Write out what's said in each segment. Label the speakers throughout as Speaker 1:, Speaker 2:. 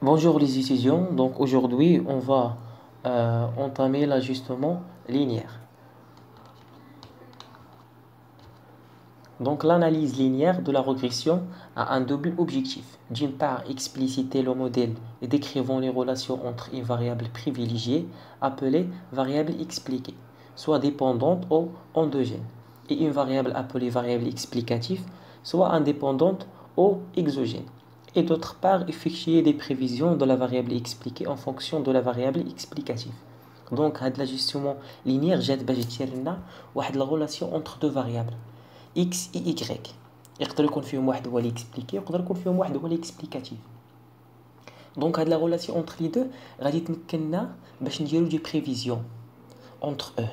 Speaker 1: Bonjour les étudiants, donc aujourd'hui on va entamer l'ajustement linéaire. Donc l'analyse linéaire de la régression a un double objectif. D'une part, expliciter le modèle et décrivant les relations entre une variable privilégiée appelée variable expliquée, soit dépendante ou endogène, et une variable appelée variable explicative, soit indépendante ou exogène. Et d'autre part, effectuer des prévisions de la variable expliquée en fonction de la variable explicative. Donc, l'ajustement linéaire جات باش دير لنا واحد la relation entre deux variables x et y. يقدر يكون فيهم واحد هو l'expliqué ويقدر يكون فيهم واحد هو l'explicatif. Donc هاد la relation entre les deux غادي تمكننا باش نديرو دي prévisions entre eux.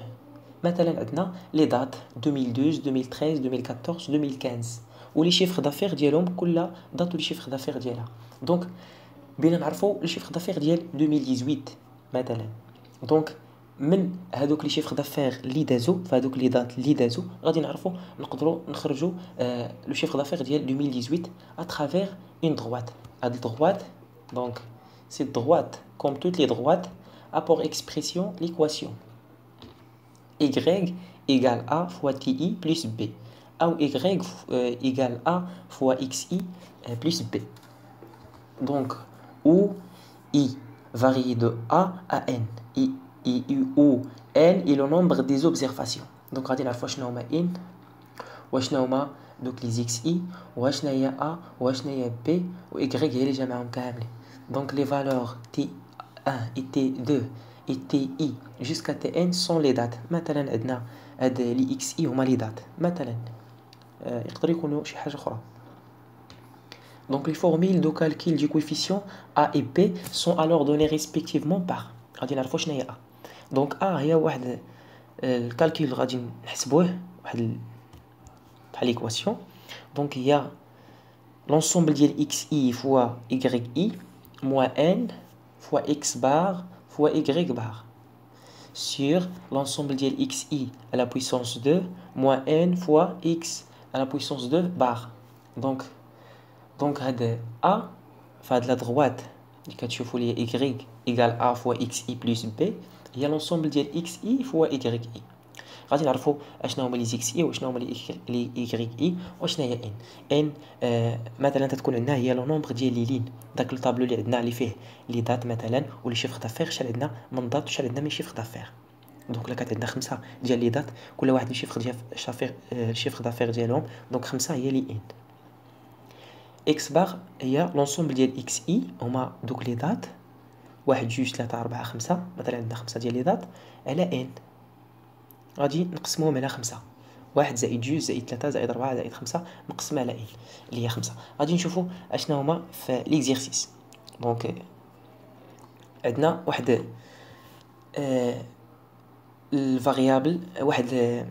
Speaker 1: مثلا عندنا les dates 2012 2013 2014 2015 و les chiffres d'affaires ديالهم كل date و les chiffres d'affaires ديالها. Donc بينا نعرفوا les chiffres d'affaires ديال 2018 مثلا. Donc من هذوك لي شيفر دافير اللي دازو فهذوك لي دات اللي دازو غادي نعرفوا نقدروا نخرجوا لو شيفر دافير ديال 2018 à travers une droite. هاد الدروات donc cette droite comme toutes les droites a pour expression l'équation y égale a fois ti plus b ou y égale a fois xi plus b. Donc où i varie de a à n où n est le nombre des observations. Donc غادي نعرفوا شنو هما n وشنو هما دوك لي xi وشنو هي a وشنو هي b و y هي اللي جمعهم كاملين. Donc les valeurs t1 et t2 et ti jusqu'à tn sont les dates. مثلا عندنا هاد لي xi هما لي دات مثلا يقدر يكونوا شي حاجه اخرى. Donc les formules de calcul du coefficient a et b sont alors données respectivement par غادي نعرفوا شنو هي a. Donc a هي واحد الكالكول غادي نحسبوه واحد بحال l'équation. Donc هي l'ensemble ديال xi fois yi moins n fois x bar fois y bar sur l'ensemble ديال xi à la puissance 2 moins n fois x à la puissance 2 bar. Donc هاد a فهاد la droite اللي كتشوفوا لي y égale a fois xi plus b هي l'ensemble ديال xi fois yi. غادي نعرفوا اشنا هما لي xi واشنا هما لي yi واشنا هي n. مثلا تتكون عندنا هي لو نومبر ديال لي لين داك الطابلو اللي عندنا اللي فيه لي دات مثلا ولي شيفر دافير شحال عندنا من دات وشحال عندنا من شيفر دافير. دونك الا كانت عندنا 5 ديال لي دات كل واحد شيفر ديال الشيفر دافير ديالهم دونك 5 هي لي n. x bar هي لونسومبل ديال xi هما دوك لي دات 1 2 3 4 5 مثلا عندنا 5 ديال لي دات على n غادي نقسموهم على 5 1 زائد 2 زائد 3 زائد 4 زائد 5 نقسم على n اللي هي 5. غادي نشوفوا اشنا هما في ليكزيرسيس. دونك عندنا واحد الفاريابل واحد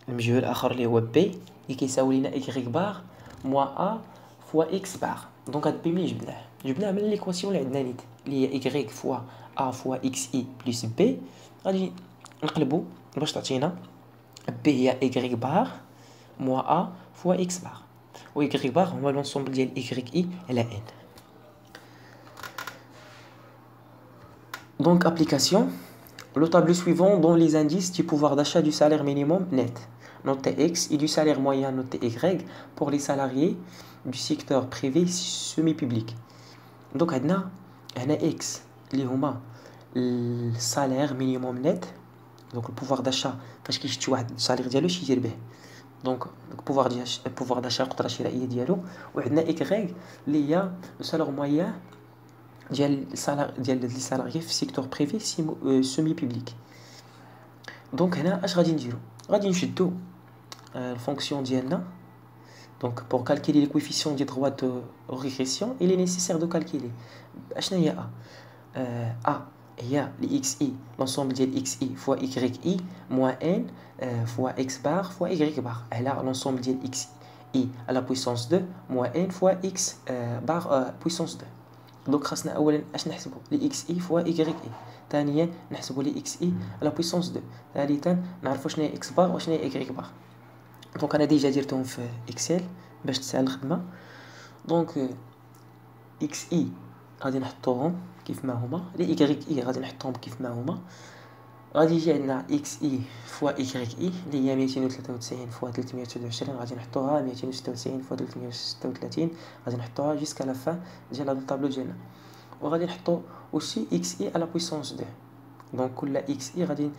Speaker 1: المجهول اخر اللي هو b اللي كيساوي لنا y بار موان a فوا x بار. دونك هاد بي ملي جبناه من ليكواسيون اللي عندنا نيت اللي هي y فوا a فوا xi بلس b غادي نقلبو باش تعطينا b هي y بار موان a فوا x بار و y بار هو لونسومبل ديال yi على n. Donc application. Le tableau suivant donne les indices du pouvoir d'achat du salaire minimum net noté X et du salaire moyen noté Y pour les salariés du secteur privé semi-public. Donc هنا X اللي هما السالير مينيموم نت. دونك البوفوار داشا فاش كيشتي واحد السالير ديالو اش يدير به. دونك البوفوار داشا القدره الشرائيه ديالو. وعندنا إكغيك اللي هي السالير موين ديال لي سالاريي في السيكتور بريفي سيمي بوبليك. دونك هنا اش غادي نديرو غادي نشدو الفونكسيون ديالنا. دونك pour calculer les coefficients des droites de régression il est nécessaire de calculer اشنا هي a هي لي xi l'ensemble ديال xi fois yi moins n fois x bar fois y bar على l'ensemble ديال xi à la puissance 2 moins n fois x bar puissance 2. دونك خاصنا اولا اش نحسبوا لي xi فوا y. ثانيا نحسبوا لي xi على بويسونس 2. ثالثا نعرفوا شنو هي x بار وشنو هي y بار. دونك انا ديجا درتهم في اكسل باش تسهل الخدمه. دونك اكس اي غادي نحطوهم كيف ما هما، لي ايكغيك اي غادي نحطوهم كيف ما هما. غادي يجي عندنا اكس اي فوا ايكغيك اي اللي هي 293 فوا 329، غادي نحطوها 296 فوا 336، غادي نحطوها جيسكا لا فان ديال هاد الطابلو ديالنا. وغادي نحطو اوسي اكس اي على بويسونس 2. دونك كل اكس اي غادي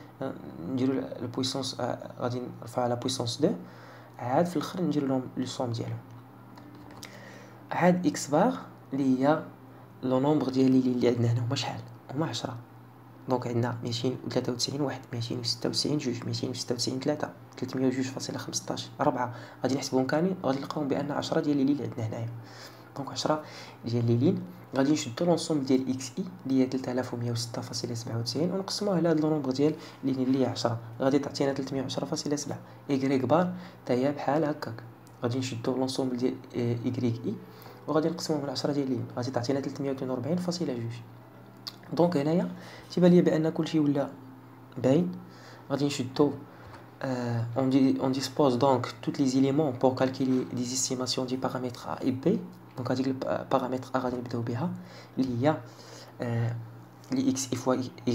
Speaker 1: نديرو البويسونس، غادي نرفعو على بويسونس 2، عاد في الاخر ندير لهم لو سوم ديالهم. عاد اكس بار اللي هي لو نومبر ديال اللي عندنا هنا هما شحال؟ هما 10. دونك عندنا 293 واحد، 296 جوج، 296 3، 302.15 4. غادي نحسبهم كاملين، غادي نلقاهم بان 10 ديال اللي عندنا هنايا. دونك 10 ديال ليلين. غادي نشدو لونسومبل ديال اكس اي اللي هي 3106.97 ونقسموه على هاد لو نومبر ديال ليلين اللي هي 10، غادي تعطينا 310.7. ايكغيك بار حتى هي بحال هكاك، غادي نشدو لونسومبل ديال ايكغيك اي وغادي نقسموه على 10 ديال ليلين، غادي تعطينا 342.2. دونك هنايا تيبان ليا بان كلشي ولا باين. غادي نشدو on dispose donc tous les éléments pour calculer les estimations du paramètre A et B. Donc هذيك البارامتر A غادي نبداو بها اللي هي لي x fois y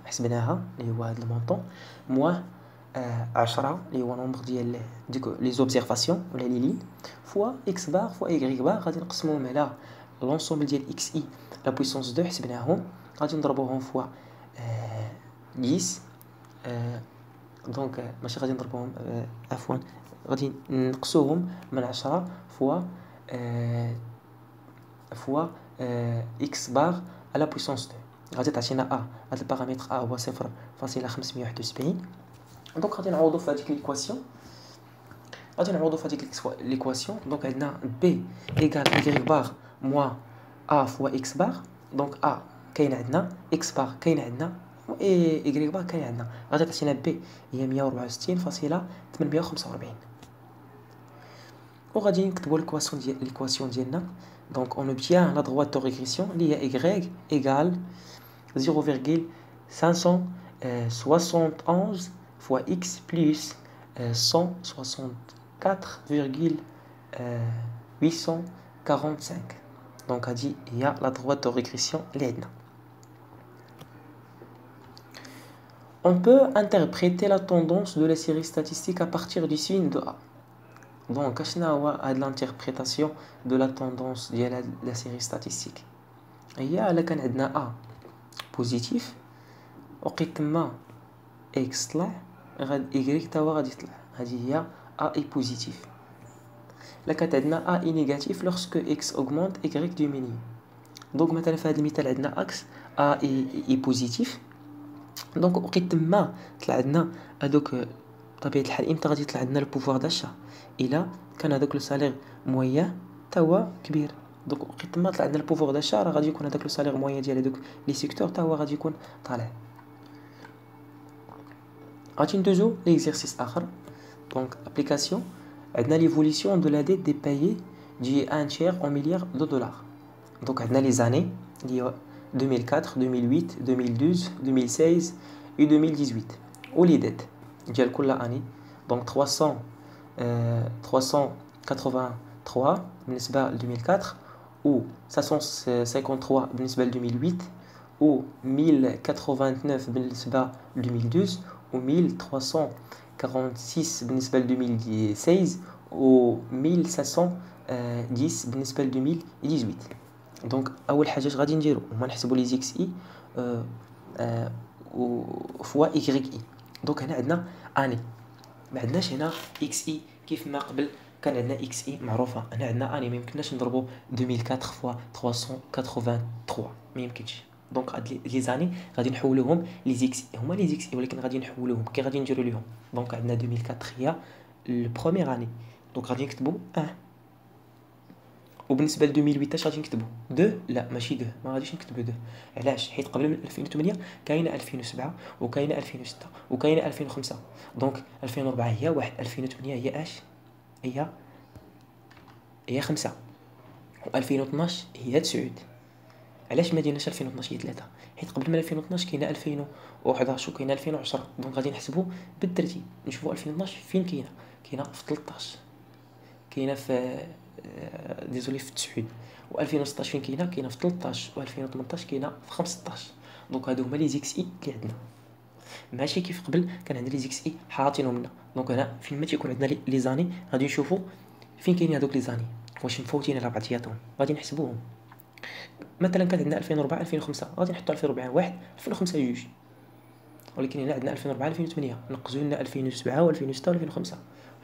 Speaker 1: حسبناها اللي هو هذا المونطون موا 10 اللي هو نومبر ديال ديك لي زوبزيرفاسيون ولا لي لين فوا x بار فوا y بار. غادي نقسموهم على لونسومبل ديال x i لا بويسونس 2 حسبناهم، غادي نضربوهم فوا 10. دونك ماشي غادي نضربوهم عفوا، غادي نقصوهم من 10 فوا اكس بار على بويسونس 2. غادي تعطينا ا، هذا البارامتر ا هو 0.571. دونك غادي نعوضو في هذيك ليكواسيون، ليكواسيون. دونك عندنا بي ايكال ايكغيك بار موا ا فوا اكس بار. دونك ا كاين عندنا، اكس بار كاين عندنا، و اي بار كاين عندنا. غادي تعطينا بي هي 164.845. وغادي نكتبوا ليكواسيون ديالنا. دونك اون اوبتيان لا droite de régression اللي هي y égale 0,571 fois x plus 164,845. دونك هذه هي لا droite de régression اللي عندنا. On peut interpréter la tendance de la série statistique à partir du signe de A. Donc, qu'est-ce que l'interprétation de la tendance de la série statistique? Il y a A positif, وقت ما X طلع Y توا غادي يطلع. هذه هي A est positif. là كانت عندنا A est négatif lorsque X augmente Y diminue. donc مثلا في هذا المثال عندنا X A est positif. دونك وقت ما طلع عندنا هذوك بطبيعه الحال امتى غادي يطلع عندنا البوفوار داشا؟ الا كان هذاك لو سالير موين تا هو كبير. دونك وقت ما طلع عندنا البوفوار داشا راه غادي يكون هذاك لو سالير موين ديال هذوك لي سيكتور تا هو غادي يكون طالع. غادي ندوزو ليكزيرسيس اخر. دونك ابليكاسيون عندنا ليفوليسيون دو لا ديت دي بايي دي 1 تير اون مليار دو دولار. دونك عندنا لي زاني اللي 2004 2008 2012 2016 et 2018 ou les dettes ديال كل année. donc 383 بالنسبة ل 2004 ou 553 بالنسبة ل 2008 ou 1089 بالنسبة ل 2012 ou 1346 بالنسبة ل 2016 ou 1510 بالنسبة ل 2018. دونك اول حاجه غادي نديرو هما نحسبوا لي زيكس اي فوا ايكغيك اي. دونك هنا عندنا اني، ما عندناش هنا اكس اي كيف ما قبل كان عندنا اكس اي معروفه. هنا عندنا اني، ما يمكنناش نضربوا 2004 فوا 383 ما يمكنش. دونك هاد لي زاني غادي نحولوهم لي زيكس اي، هما لي زيكس اي ولكن غادي نحولوهم كي غادي نديرو ليهم. دونك عندنا 2004 هي البروميير اني، دونك غادي نكتبوا 1. وبالنسبه ل 2008 اش غادي نكتبوا 2؟ لا ماشي 2، ما غاديش نكتبوا 2. علاش؟ حيت قبل من 2008 كاينه 2007 وكاينه 2006 وكاينه 2005. دونك 2004 هي 1، 2008 هي اش؟ هي 5، و2012 هي 9. علاش ما ديناش 2012 هي 3؟ حيت قبل من 2012 كاينه 2011 وكاينه 2010. دونك غادي نحسبوا بالترتيب نشوفوا 2012 فين كاينه في 13، كاينه في ديزولي في 9 و2016 فين كاينه في 13 و2018 كاينه في 15. دونك هادو هما لي زيكس اي اللي عندنا، ماشي كيف قبل كان عندنا لي زيكس اي حاطينهم لنا. دونك هنا فين ما تيكون عندنا لي زاني غادي نشوفوا فين كاينين هذوك لي زاني، واش مفوتين على بعضياتهم غادي نحسبوهم. مثلا كانت عندنا 2004 2005 غادي نحطوا 2004 1 2005 2. ولكن هنا عندنا 2004 2008 نقصوا لنا 2007 و2006 و2005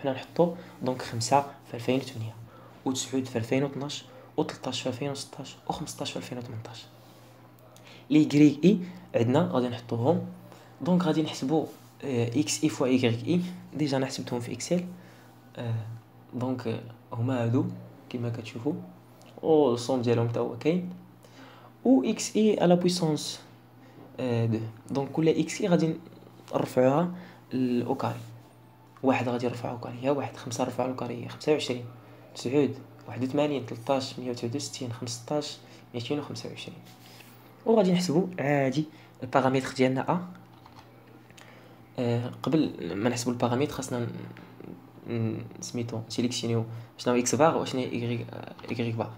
Speaker 1: حنا نحطوا دونك 5 في 2008 و9 في 2012 و13 في 2016 و15 في 2018. لي غريك اي عندنا غادي نحطوهم. دونك غادي نحسبوا اكس اي فوا ايغريك اي، ديجا انا حسبتهم في اكسل. دونك هما هادو كما كتشوفوا، او الصوم ديالهم حتى هو كاين، و اكس اي على بويسونس 2. دونك كل اكس اي غادي نرفعوها او كاري. واحد غادي نرفعو كاري هي واحد، 5 نرفعو كاري هي 25 9 81 13 169 15 225. وغادي نحسبوا عادي البارامتر ديالنا قبل ما نحسبوا البارامتر خاصنا سميتو سيليكسيونيو شنو اكس بار وشنو ايغريك بار.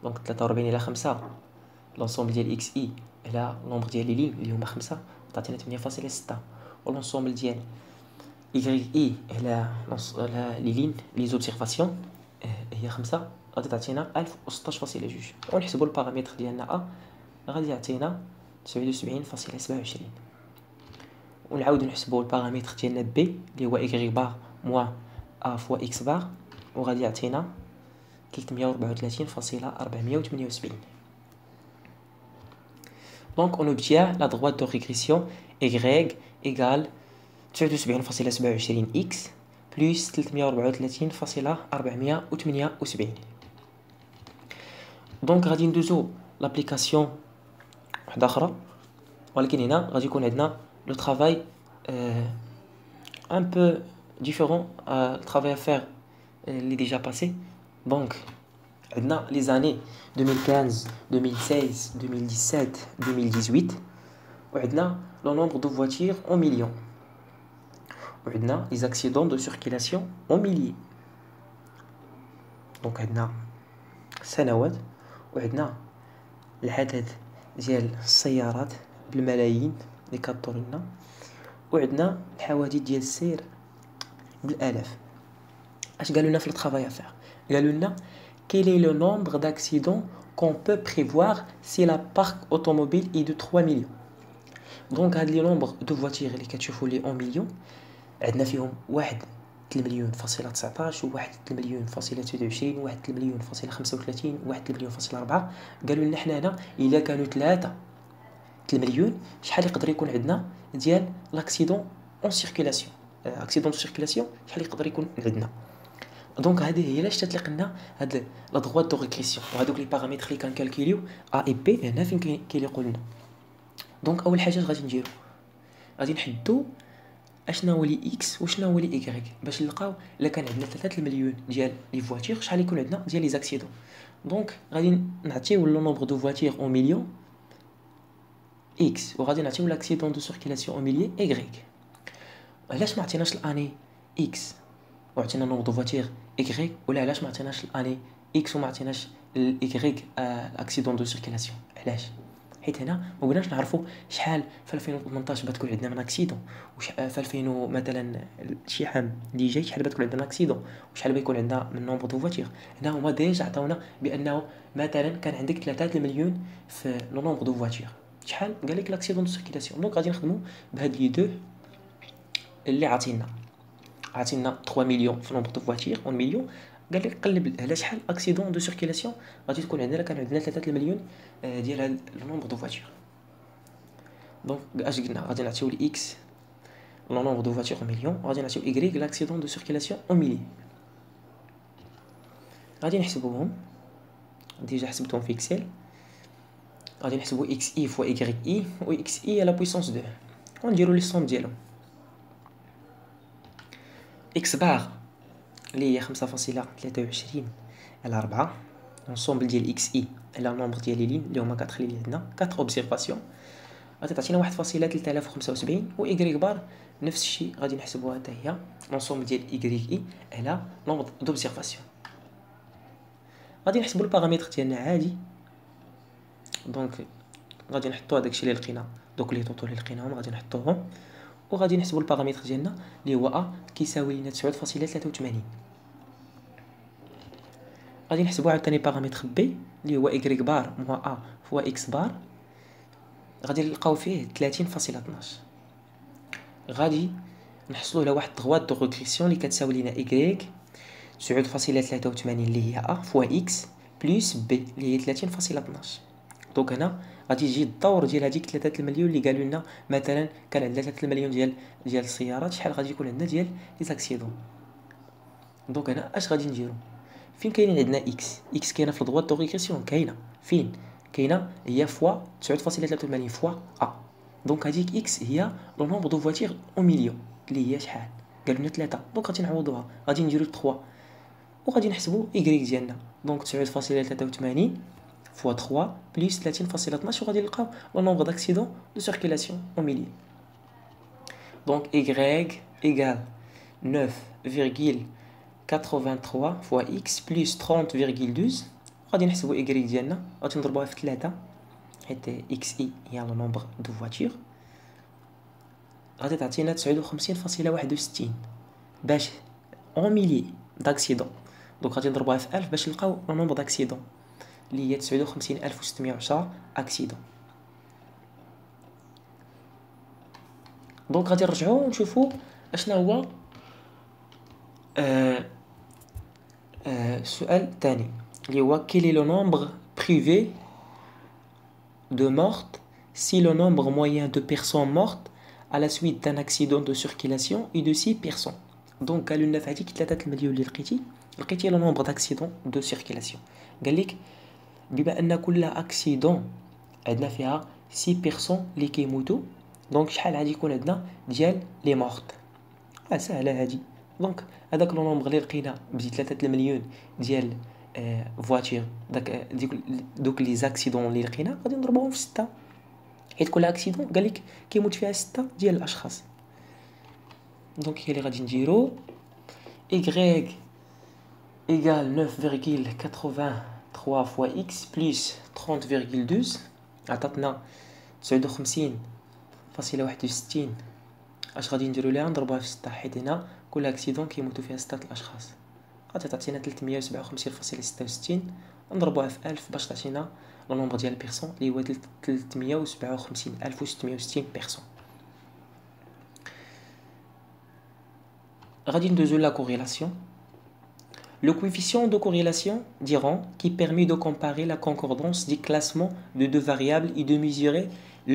Speaker 1: دونك 43 على 5 لونسومبل ديال اكس اي على نومبر ديال لي لين اللي هما 5 تعطينا 8.6، ولونسومبل ديال ايغريك اي على لي لين لي زوبسيرفاسيون هي 5 غادي تعطينا 1016.2. ونحسبوا البارامتر ديالنا غادي يعطينا 79.27. ونعاودو نحسبوا البارامتر ديالنا بي اللي هو ايغريك بار موان ا فوا اكس بار، وغادي يعطينا 334.478. Donc on obtient la droite de régression y égale 79.27 x plus 334.478. دونك غادي ندوزو لابليكاسيون واحده اخرى، ولكن هنا غادي يكون عندنا لو طرافاي ان بو ديفيرون الطرافاي ا فير اللي ديجا باسي. دونك عندنا لي زاني 2015 2016 2017 2018، وعندنا لو نومبر دو فواتير اون مليون، وعندنا لي زاكسيدون دو سيركيلاسيون اون ميليي. دونك عندنا سنوات، وعندنا العدد ديال السيارات بالملايين اللي كدور لنا، وعندنا الحوادث ديال السير بالالاف. اش قالوا لنا في الطرافاي افير؟ قالوا لنا quel est le nombre d'accidents qu'on peut prévoir si la parc automobile est de 3 millions. دونك هاد لي نومبر دو فواتير اللي كتشوفوا لي اون مليون عندنا فيهم واحد 3 مليون فاصلة 19 وواحد 3 مليون فاصلة 29 وواحد 3 مليون فاصلة 35 وواحد 3 مليون فاصلة 4. قالوا لنا حنا هنا الا كانوا 3 مليون شحال يقدر يكون عندنا ديال لاكسيدون اون سيركيلاسيون. اكسيدون دو سيركيلاسيون شحال يقدر يكون عندنا. دونك هذه هي علاش تطلق لنا هاد لا دروات دو ريغريسيون وهذوك لي بارامتر اللي كنكالكوليو ا اي بي هنا فين كيقول لنا. دونك اول حاجه غادي نديرو غادي نحدو اشنا هو لي اكس وشنا هو لي ايغريك باش نلقاو الا كان عندنا 3 المليون ديال لي فواتير شحال يكون عندنا ديال لي زاكسيدون. دونك غادي نعطيو لو نومبر دو فواتير اون مليون اكس، وغادي نعطيو لاكسيدون دو سيركيلاسيون اون مليي ايغريك. علاش ما عطيناش الاني اكس وعطينا نومبر دو فواتير ايغريك، ولا علاش ما عطيناش الاني اكس وما عطيناش الايغريك اكسيدون دو سيركيلاسيون؟ علاش؟ حيت هنا ما بغيناش نعرفوا شحال في 2018 بتكون عندنا من اكسيدون، وش في 2000 مثلا شي عام اللي جاي شحال بتكون عندنا اكسيدون، وشحال بيكون عندنا من نومبر دو فواتير. هنا هما ديجا عطاونا بانه مثلا كان عندك 3 مليون في لو نومبر دو فواتير شحال قال لك لاكسيدون دو سيركيلاسيون. دونك غادي نخدموا بهاد لي دو اللي عطينا 3 مليون في نومبر دو فواتير 1 مليون. قال لك قلب على شحال اكسيدون دو سيركيلاسيون غادي تكون عندنا. كان عندنا 3 مليون ديال هاد لو نومبر دو فواتير. دونك اش قلنا غادي نعطيو لي اكس لو نومبر دو فواتير 1 مليون، وغادي نعطيو ايغريك لاكسيدون دو سيركيلاسيون 1 مليون. غادي نحسبوهم ديجا حسبتهم في اكسل. غادي نحسبوا اكس اي فوا ايغريك اي و اكس اي على بويسونس 2 ونديروا لي سوم ديالهم. اكس بار اللي هي 5.23 على 4 لونسومبل ديال اكس اي على نومبر ديال لي لين اللي هما 4 اللي عندنا 4 اوبزيرفاسيون غادي تعطينا 1.3075. و ايغريك بار نفس الشيء غادي نحسبوها حتى هي لونسومبل ديال ايغريك اي على نومبر دوبزيرفاسيون غادي نحسبوا البارامتر ديالنا عادي. دونك غادي نحطوا داكشي اللي لقينا، دوك لي طوطو اللي لقيناهم غادي نحطوهم، وغادي نحسبوا البارامتر ديالنا اللي هو ا كيساوي لنا 9.83. غادي نحسبوا عاوتاني بارامتر بي اللي هو y بار موا ا فوا x بار، غادي نلقاو فيه 30.12. غادي نحصلوا على واحد droite دو ريغريسيون اللي كتساوي لنا y 9.83 اللي هي a فوا x بلس b اللي هي 30.12. دونك هنا غادي يجي الدور ديال هذيك 3 المليون اللي قالوا لنا. مثلا كان عندنا 3 المليون ديال السيارات، شحال غادي يكون عندنا ديال لي زاكسيدون. دونك هنا اش غادي نديرو؟ فين كاينين عندنا x كاينه في الدروات دو ريغريسيون، كاينه فين كاينه هي فوا 9.83 فوا a. دونك هذيك x هي لو نومبر دو فواتير او مليون اللي هي شحال؟ قالوا لنا 3. دونك غادي نعوضوها، غادي نديرو 3 وغادي نحسبوا y ديالنا. دونك 9.83 فوا 3 بلس 30.12 وغادي نلقاو لو نومبر داكسيدون دو سيركيلاسيون او مليون. دونك y égale 9,83 فوا x بلس 30,12. غادي نحسبوا y ديالنا، غادي نضربوها في 3 حيت xi هي لو نومبر دو فواتير، غادي تعطينا 59.61 باش اون ميلي داكسيدون. دونك غادي نضربوها في 1000 باش نلقاو لو نومبر داكسيدون اللي هي 59,610 اكسيدون. دونك غادي نرجعوا ونشوفوا اشنا هو السؤال الثاني اللي هو quel est le nombre privé de morts si le nombre moyen de personnes mortes à la suite d'un accident de circulation est de 6 personnes. دونك قالوا لنا في هذيك 3 المليون اللي لقيتي لو نومبر داكسيدون دو سيركيلاسيون. قال لك بما ان كل اكسيدون عندنا فيها 6 بيرسون اللي كيموتوا، دونك شحال غادي يكون عندنا ديال لي مورت؟ سهله هادي. دونك هذاك لو نومبر اللي لقينا بدي 3 المليون ديال فواتير، دوك لي زاكسيدون اللي لقينا غادي نضربوهم في 6 حيت كل اكسيدون قال لك كيموت فيها 6 ديال الاشخاص. دونك هي اللي غادي نديرو y égale 9,83 fois x plus 30,12 عطاتنا 59.61. اش غادي نديرو ليها؟ نضربوها في 6 حيت هنا كل اكسيدون كيموتوا فيها 6 الاشخاص. غادي تعطينا 357.66 نضربوها في 1000 باش تعطينا لو نومبر ديال البيرسون اللي هو 357,660 بيرسون. غادي ندوزو لا corrélation. Le coefficient de corrélation diront qui permet de comparer la concordance des classements de deux variables et de mesurer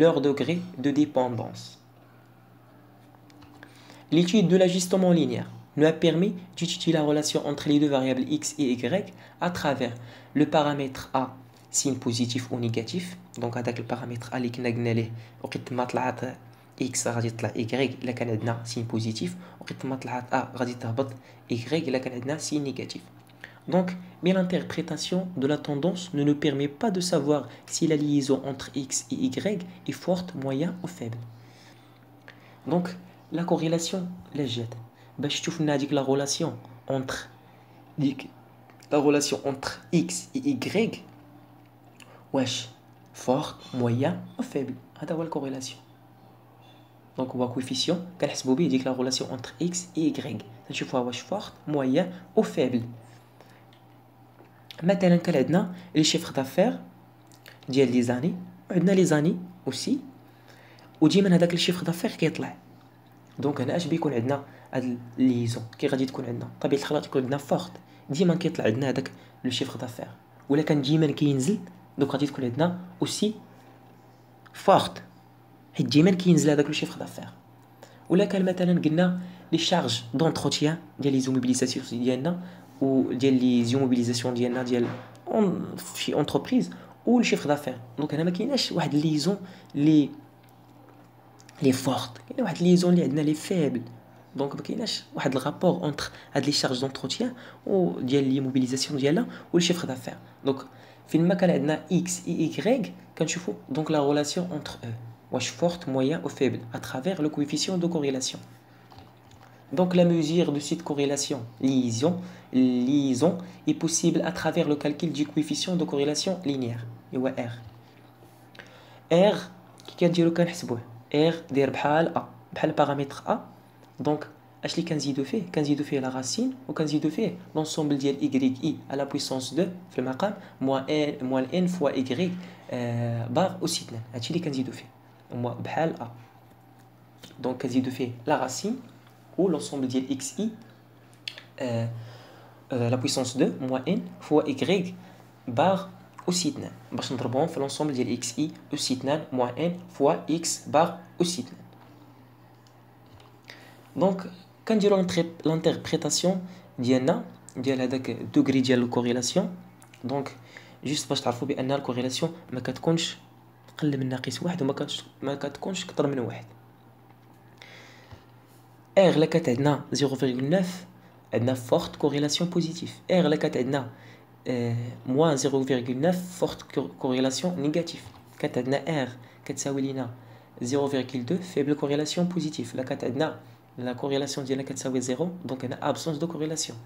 Speaker 1: leur degré de dépendance. L'étude de l'ajustement linéaire nous a permis d'étudier la relation entre les deux variables x et y à travers le paramètre a signe positif ou négatif. Donc avec le paramètre a اللي كنا قلنا ليه وقت ما طلعت x غادي يطلع y الا كان عندنا سين بوزيتيف، وقت ما طلعت a غادي تهبط y الا كان عندنا سين نيجاتيف. Donc mais l'interprétation de la tendance ne nous permet pas de savoir si la liaison entre x et y est forte, moyenne ou faible. Donc la corrélation la جات باش تشوف لنا هذيك la relation entre x et y واش forte, moyenne ou faible. هذا هو الكوريلاسيون. دونك هو كويفيسيون كنحسبوا به ديك لا ريلاسيون انتر اكس اي اي، نشوفوها واش فورت مويان او فيبل. مثلا كان عندنا لي شيفر دافير ديال لي زاني وعندنا لي زاني اوسي، وديما هذاك الشيفر دافير كيطلع. دونك هنا اش بيكون عندنا هاد ليزون كي غادي تكون عندنا طبيعه الحال تكون عندنا فورت، ديما كيطلع عندنا هذاك لو شيفر دافير. ولا كان ديما كينزل دونك غادي تكون عندنا اوسي فورت حيت ديما كينزل هذاك لو شيفر دافير. ولا كان مثلا قلنا لي شارج دونتروتيان ديال لي زوموبيليزاسيون ديالنا وديال لي زوموبيليزاسيون ديالنا ديال شي اونتربريز و لو شيفر دافير. دونك هنا ما كايناش واحد ليزون لي فورت، كاين واحد ليزون اللي عندنا لي فيبل. دونك ما كايناش واحد الرابور اونتر هاد لي شارج دونتروتيان و ديال لي موبيليزاسيون ديالها و لو شيفر دافير. دونك فين ما كان عندنا اكس اي اي كنشوفوا دونك لا ريلاسيون اونتر eux واش فورت مويان او فيبل à travers le coefficient de corrélation. Donc la mesure de cette corrélation liaison est possible à travers le calcul du coefficient de corrélation linéaire. هو R. R كي كنديرو كنحسبوه R داير بحال A بحال البارامتر A. دونك اش اللي كنزيدو فيه لا راسين وكنزيدو فيه لونسومبل ديال y à la puissance 2 في المقام moins n fois y بار أس 2. هادشي اللي كنزيدو فيه بحال A. دونك كنزيدو فيه لا راسين ou l'ensemble ديال xi la puissance 2 moins n fois y bar أس 2 باش نضربهم في l'ensemble ديال xi أس 2 moins n fois x bar أس 2. دونك كنديرو لانتربريتاسيون ديالنا ديال هذاك الدوغري ديال الكوريلاسيون. دونك جوست باش تعرفوا بان الكوريلاسيون ما كتكونش اقل من ناقص واحد وما كتكونش اكثر من واحد. R لا كانت عندنا 0.9 عندنا فورت كوريلاسيون بوزيتيف. R لا كانت عندنا موان 0.9 فورت كوريلاسيون نيجاتيف. كانت عندنا R كتساوي لينا 0.2 فيبل كوريلاسيون بوزيتيف. لا كانت عندنا لا كوريلاسيون ديالنا كتساوي 0 دونك هنا ابسونس دو كوريلاسيون.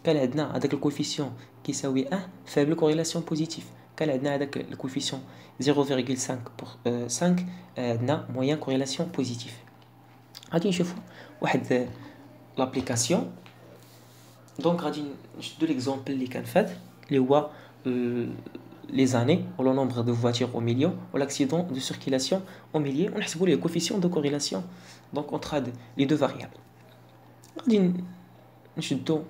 Speaker 1: كان عندنا هذاك الكوفيسيون كيساوي 1 فيبل كوريلاسيون بوزيتيف. كان عندنا هذاك الكوفيسيون 0.5 عندنا موين كوريلاسيون بوزيتيف. غادي نشوفوا واحد لابليكاسيون. دونك غادي نشدو ليكزامبل اللي كان فات اللي هو les années ou le nombre de voitures au million ou l'accident de circulation au millier. On a les coefficients de corrélation donc entre les deux variables. غادي نشدو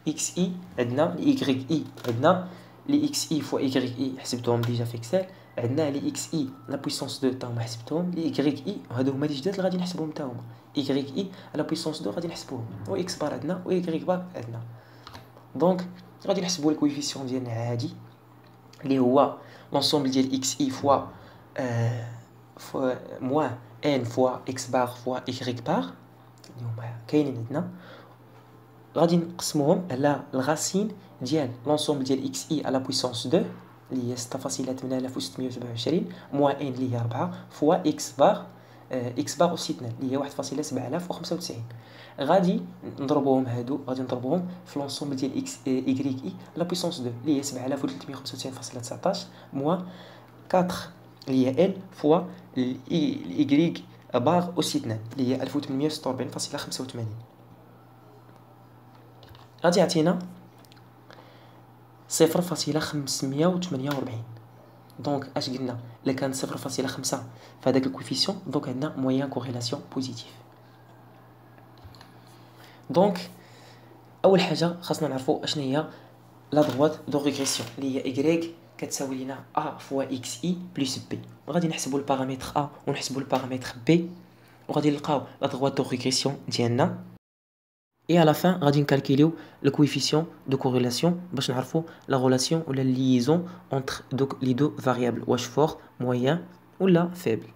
Speaker 1: xi عندنا yi عندنا les xi fois yi حسبتهم ديجا في اكسل. عندنا لي xi لا بويسونس 2 تا هما حسبتهم. لي yi هادو هما لي جداد اللي غادي نحسبهم تا هما. yi لا بويسونس 2 غادي نحسبوهم و x بار عندنا و y بار عندنا. دونك غادي نحسبوا الكويفيسيون ديالنا عادي اللي هو لونسومبل ديال xi فوا موان n فوا x بار فوا y بار اللي هما كاينين عندنا. غادي نقسموهم على الغاسين ديال لونسومبل ديال xi على بويسونس 2 اللي هي 6.8627 موان n اللي هي 4 فوا x بار أس 2 اللي هي 1.7095. غادي نضربوهم غادي نضربوهم في لونسومبل ديال y لا بويسونس 2 اللي هي 7395.19 موان 4 اللي هي n فوا y بار أس 2 اللي هي 1846.85. غادي يعطينا 0.548. دونك اش قلنا الا كان 0.5 في هذاك الكوفيسيون دونك عندنا موين كوريلاسيون بوزيتيف. دونك اول حاجه خاصنا نعرفوا اشنا هي لا دروات دو ريغريسيون اللي هي y كتساوي لينا a فوا xi بلس b. غادي نحسبوا البارامتر a ونحسبوا البارامتر b وغادي نلقاو لا دروات دو ريغريسيون ديالنا. Et à la fin, غادي نكالكوليو le coefficient de corrélation باش نعرفوا la relation ou la liaison entre les deux variables واش fort, moyen ou la faible.